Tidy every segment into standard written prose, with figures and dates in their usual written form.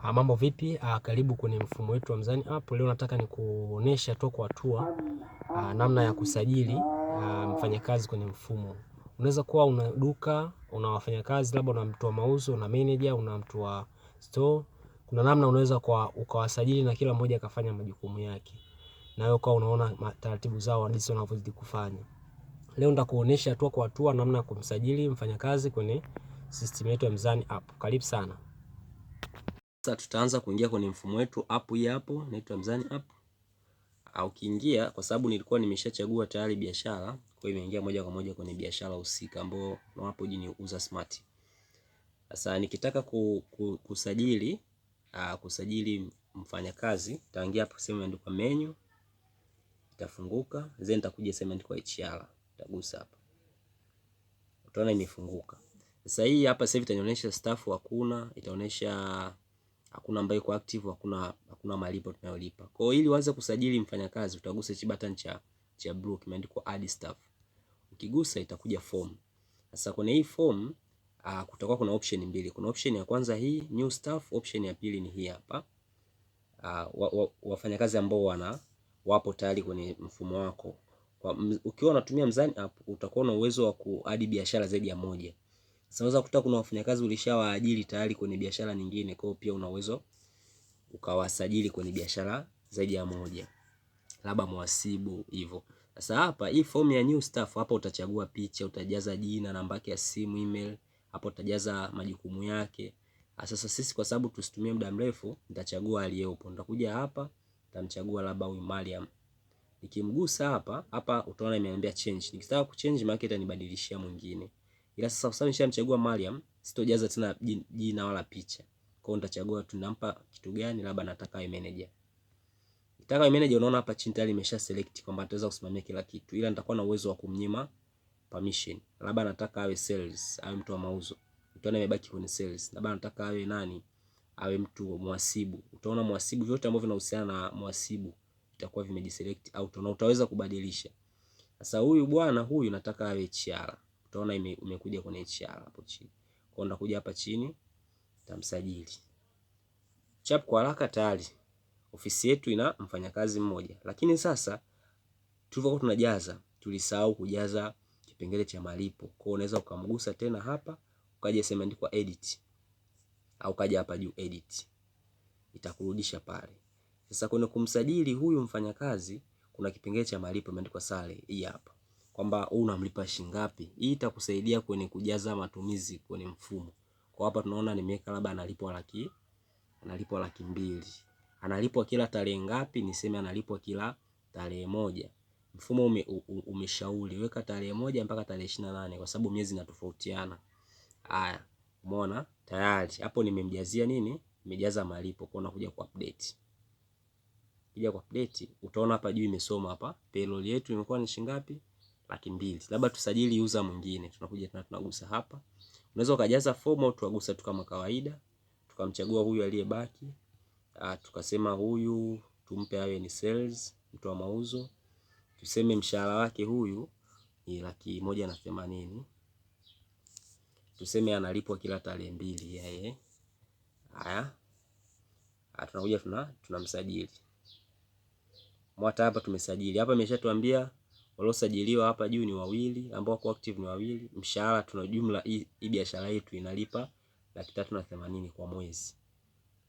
Mambo vipi? Karibu kwenye mfumo wetu wa Mzani App. Leo nataka nikuonesha tu kwa hatua namna ya kusajili mfanyakazi kwenye mfumo. Unaweza kuwa una duka, una wafanyakazi, labda una mtu wa mauzo, una manager, una mtu wa store. Kuna namna unaweza ukawasajili na kila mmoja akafanya majukumu yake, na wewe ukawa unaona taratibu zao jinsi wanavyozidi kufanya. Leo nitakuonesha tu kwa hatua namna ya kumsajili mfanyakazi kwenye system yetu ya Mzani App. Karibu sana. Sasa tutaanza kuingia kwenye mfumo wetu. App hii hapo inaitwa Mzani App. Ukiingia, kwa sababu nilikuwa nimeshachagua tayari biashara, kwa hiyo imeingia moja kwa moja kwenye biashara husika ambao hapo jini Uza Smart. Sasa nikitaka kusajili mfanyakazi, nitaingia hapo sehemu imeandikwa menu, itafunguka, then nitakuja sehemu imeandikwa HR, nitagusa hapa. Utaona imefunguka. Sasa hii hapa sasa hivi itanionyesha staff hakuna, itaonyesha hakuna ambaye iko active, hakuna malipo tunayolipa. Kwa hiyo ili uanze kusajili mfanyakazi utagusa hichi button cha blue kimeandikwa add staff. Ukigusa itakuja form. Sasa kwenye hii form kutakuwa kuna option mbili. Kuna option ya kwanza hii new staff, option ya pili ni hii hapa. Wafanyakazi ambao wapo tayari kwenye mfumo wako. Ukiwa unatumia Mzani App utakuwa na uwezo wa kuadi biashara zaidi ya moja. Sasa unaweza kukuta kuna wafanyakazi ulishawaajiri tayari kwenye biashara nyingine, kwa hiyo pia una uwezo ukawasajili kwenye biashara zaidi ya moja, labda mwasibu hivyo. Sasa hapa hii form ya new staff, hapa utachagua picha, utajaza jina, namba yake ya simu, email, hapa utajaza majukumu yake. Sasa sisi kwa sababu tusitumie muda mrefu, nitachagua aliyepo. Nitakuja hapa, nitamchagua labda huyu Mariam. Nikimgusa hapa utaona imeambia change. Nikitaka kuchange maana itanibadilishia mwingine. Ila sasa kwa sababu nishamchagua Mariam, sitojaza tena jina wala picha. Kwa hiyo nitachagua tunampa kitu gani, labda nataka awe manager. Nataka awe manager, unaona hapa chini tayari nimesha select kwamba ataweza kusimamia kila kitu. Ila nitakuwa na uwezo wa kumnyima permission. Labda nataka awe sales, awe mtu wa mauzo. Utaona imebaki kwenye sales. Labda nataka awe nani? Awe mtu muhasibu. Utaona muhasibu, vyote ambavyo vinahusiana na muhasibu itakuwa vimejiselect out na utaweza kubadilisha. Sasa huyu bwana huyu nataka awe HR. Utaona imekuja kwenye HR hapo chini. Kwa hiyo ndakuja hapa chini, nitamsajili. Chap kwa haraka tayari. Ofisi yetu ina mfanyakazi mmoja. Lakini sasa tulivyokuwa tunajaza, tulisahau kujaza kipengele cha malipo. Kwa hiyo unaweza ukamgusa tena hapa, ukaja sema imeandikwa edit. Au kaja hapa juu edit. Itakurudisha pale. Sasa kwenye kumsajili huyu mfanyakazi kuna kipengele cha malipo imeandikwa sale hii hapa. Kwamba unamlipa shilingi ngapi. Hii itakusaidia kwenye kujaza matumizi kwenye mfumo. Kwa hapa tunaona nimeweka labda analipwa 200,000. Analipwa kila tarehe ngapi? Niseme analipwa kila tarehe moja. Mfumo umeshauri weka tarehe moja mpaka tarehe 28 kwa sababu miezi inatofautiana. Haya, umeona? Tayari hapo nimemjazia nini? Nimejaza malipo. Kwa unakuja ku update. Kija ku update utaona hapa juu imesoma hapa payroll yetu imekuwa ni shilingi ngapi? 200,000. Labda tusajili user mwingine. Tunakuja tena tunagusa hapa. Unaweza ukajaza form au tuagusa tu kama kawaida. Tukamchagua huyu aliyebaki. Tukasema huyu tumpe awe ni sales, mtu wa mauzo. Tuseme mshahara wake huyu ni 180,000. Tuseme analipwa kila tarehe 2 yeye. Haya. Tunakuja tunamsajili. Mwata hapa tumesajili. Hapa imeshatuambia waliosajiliwa hapa juu ni wawili, ambao wako active ni wawili. Mshahara tuna jumla hii biashara yetu inalipa 380,000 kwa mwezi.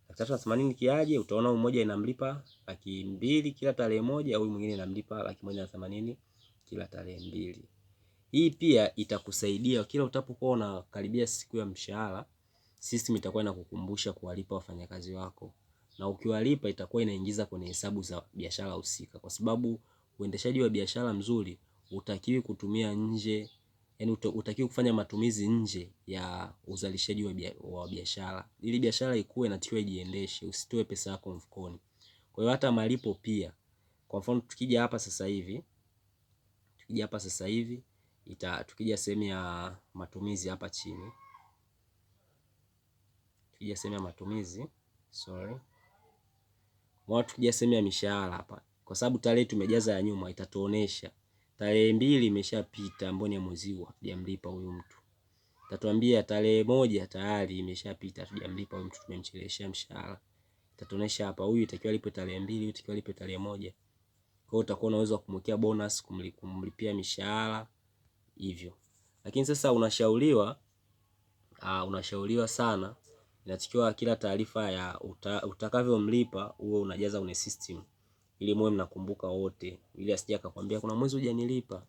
380,000 kiaje? Utaona mmoja inamlipa 200,000 kila tarehe moja, au mwingine inamlipa 180,000 kila tarehe 2. Hii pia itakusaidia kila utapokuwa unakaribia siku ya mshahara, system itakuwa inakukumbusha kuwalipa wafanyakazi wako. Na ukiwalipa itakuwa inaingiza kwenye hesabu za biashara husika, kwa sababu uendeshaji wa biashara mzuri utakiwi kutumia nje, yani utakiwi kufanya matumizi nje ya uzalishaji wa biashara. Ili biashara ikue inatakiwa ijiendeshe, usitoe pesa yako mfukoni. Kwa hiyo hata malipo pia. Kwa mfano tukija hapa sasa hivi, tukija sehemu ya matumizi hapa chini. Tukija sehemu ya matumizi, tukija sehemu ya mishahara hapa. Kwa sababu tarehe tumejaza ya nyuma itatuonesha tarehe 2 imeshapita ambayo ni mwezi huu hatujamlipa huyu mtu. Itatuambia tarehe moja tayari imeshapita, tujamlipa huyu mtu, tumemcheleweshea mshahara. Itatuonesha hapa huyu itakiwa lipe tarehe 2, huyu itakiwa lipe tarehe 1. Kwa hiyo utakuwa na uwezo wa kumwekea bonus, kumlipia mishahara hivyo. Lakini sasa unashauriwa sana, inatakiwa kila taarifa ya utakavyomlipa uwe unajaza kwenye system ili muwe mnakumbuka wote, ili asije akakwambia kuna mwezi hujanilipa.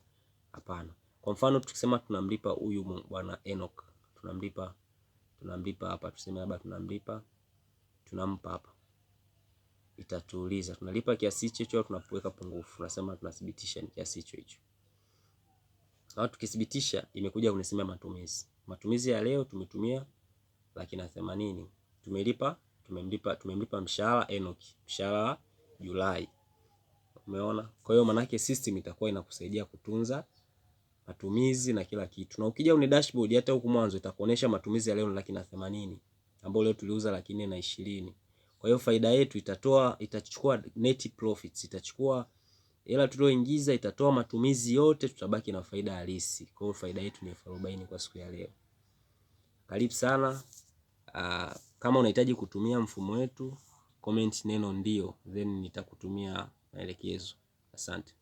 Hapana. Kwa mfano tukisema tunamlipa huyu bwana Enoch, tunamlipa hapa, tuseme labda tunampa hapa, itatuuliza tunalipa kiasi hicho au tunapoweka pungufu, tunasema tunathibitisha ni kiasi hicho. Na tukithibitisha imekuja kunisema matumizi ya leo tumetumia 180,000. Tumemlipa mshahara Enoch, mshahara Julai. Umeona? Kwa hiyo manake system itakuwa inakusaidia kutunza matumizi na kila kitu. Na ukija kwenye dashboard hata huku mwanzo itakuonesha matumizi ya leo ni 180,000, ambapo leo tuliuza 420,000. Kwa hiyo faida yetu itachukua net profits, itachukua hela tulioingiza, itatoa matumizi yote, tutabaki na faida halisi. Kwa hiyo faida yetu ni 40,000 kwa siku ya leo. Karibu sana. Kama unahitaji kutumia mfumo wetu, comment neno ndio, then nitakutumia maelekezo. Asante.